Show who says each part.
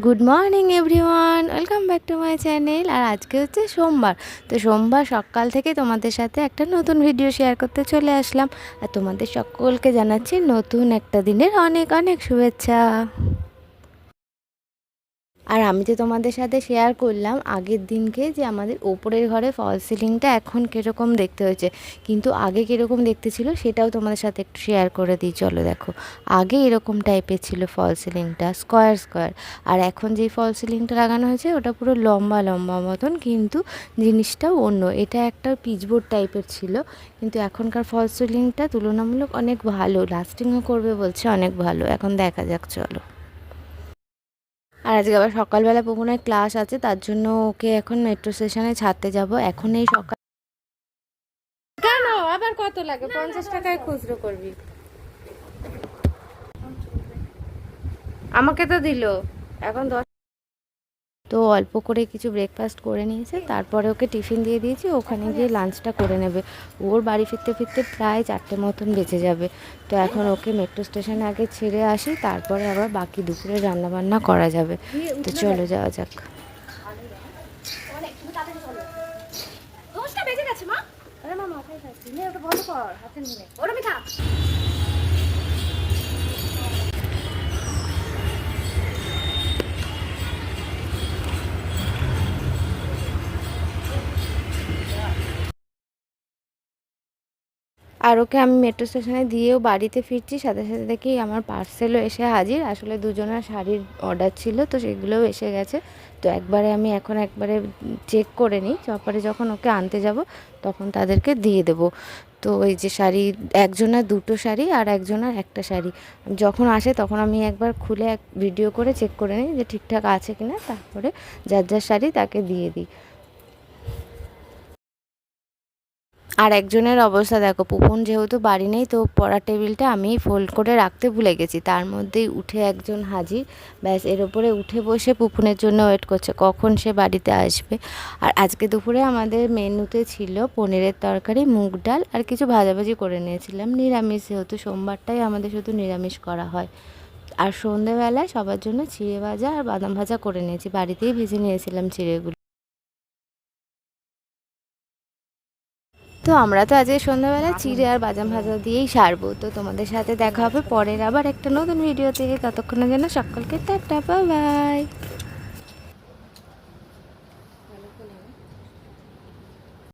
Speaker 1: Good morning everyone, welcome back to my channel. আর আজকে হচ্ছে সোমবার। তো সোমবার সকাল থেকে তোমাদের সাথে একটা নতুন ভিডিও শেয়ার করতে চলে আসলাম। আর তোমাদের সকলকে জানাচ্ছি নতুন একটা দিনের অনেক অনেক শুভেচ্ছা। আর আমি তো তোমাদের সাথে শেয়ার করলাম আগের দিনকে যে আমাদের ওপরের ঘরে ফল সিলিংটা এখন কীরকম দেখতে হয়েছে, কিন্তু আগে কীরকম দেখতে ছিল সেটাও তোমাদের সাথে একটু শেয়ার করে দিই। চলো দেখো, আগে এরকম টাইপের ছিল ফল সিলিংটা, স্কোয়ার স্কোয়ার। আর এখন যেই ফল সিলিংটা লাগানো হয়েছে ওটা পুরো লম্বা লম্বা মতন, কিন্তু জিনিসটাও অন্য। এটা একটা পিচবোর্ড টাইপের ছিল, কিন্তু এখনকার ফল সিলিংটা তুলনামূলক অনেক ভালো, লাস্টিংও করবে বলছে, অনেক ভালো। এখন দেখা যাক, চলো। আর আজকে আবার সকালবেলা পুকুনের ক্লাস আছে, তার জন্য ওকে এখন মেট্রো স্টেশনে ছাড়তে যাব। এখন এই সকাল কেন আবার কত লাগে? 50 টাকায় খুচরো করবি? আমাকে তো দিল এখন 10। তো অল্প করে কিছু ব্রেকফাস্ট করে নিয়েছে, তারপরে ওকে টিফিন দিয়ে দিয়েছি, ওখানে গিয়ে লাঞ্চটা করে নেবে। ওর বাড়ি ফিরতে ফিরতে প্রায় 4টে মতন বেঁচে যাবে। তো এখন ওকে মেট্রো স্টেশনে আগে ছেড়ে আসি, তারপরে আবার বাকি দুপুরে রান্নাবান্না করা যাবে। তো চলো যাওয়া যাক। আর ওকে আমি মেট্রো স্টেশনে দিয়েও বাড়িতে ফিরছি, সাথে সাথে দেখি আমার পার্সেলও এসে হাজির। আসলে দুজনের শাড়ির অর্ডার ছিল, তো সেগুলোও এসে গেছে। তো একবারে চেক করে নিই, তারপরে যখন ওকে আনতে যাব তখন তাদেরকে দিয়ে দেব। তো এই যে শাড়ি, একজনের 2টো শাড়ি আর একজনের একটা শাড়ি, যখন আসে তখন আমি একবার খুলে ভিডিও করে চেক করে নিই যে ঠিকঠাক আছে কিনা, তারপরে যার যার শাড়ি তাকে দিয়ে দিই। আর একজনের অবস্থা দেখো, পুপন যেহেতু বাড়ি নেই, তো পড়ার টেবিলটা আমি ফোল্ড করে রাখতে ভুলে গেছি, তার মধ্যেই উঠে একজন হাজির। ব্যাস, এর ওপরে উঠে বসে পুপনের জন্য ওয়েট করছে কখন সে বাড়িতে আসবে। আর আজকে দুপুরে আমাদের মেনুতে ছিল পনিরের তরকারি, মুগ ডাল আর কিছু ভাজাভাজি করে নিয়েছিলাম, নিরামিষ যেহেতু সোমবারটাই আমাদের শুধু নিরামিষ করা হয়। আর সন্ধেবেলায় সবার জন্য চিড়ে ভাজা আর বাদাম ভাজা করে নিয়েছি, বাড়িতেই ভেজে নিয়েছিলাম চিড়েগুলো। তো আমরা তো আজকে সন্ধ্যাবেলা চিড়ে আর বাদাম ভাজা দিয়েই সারবো। তো তোমাদের সাথে দেখা হবে পরের আবার একটা নতুন ভিডিওতে। ততক্ষণের জন্য সকলকে টাটা, বাই বাই।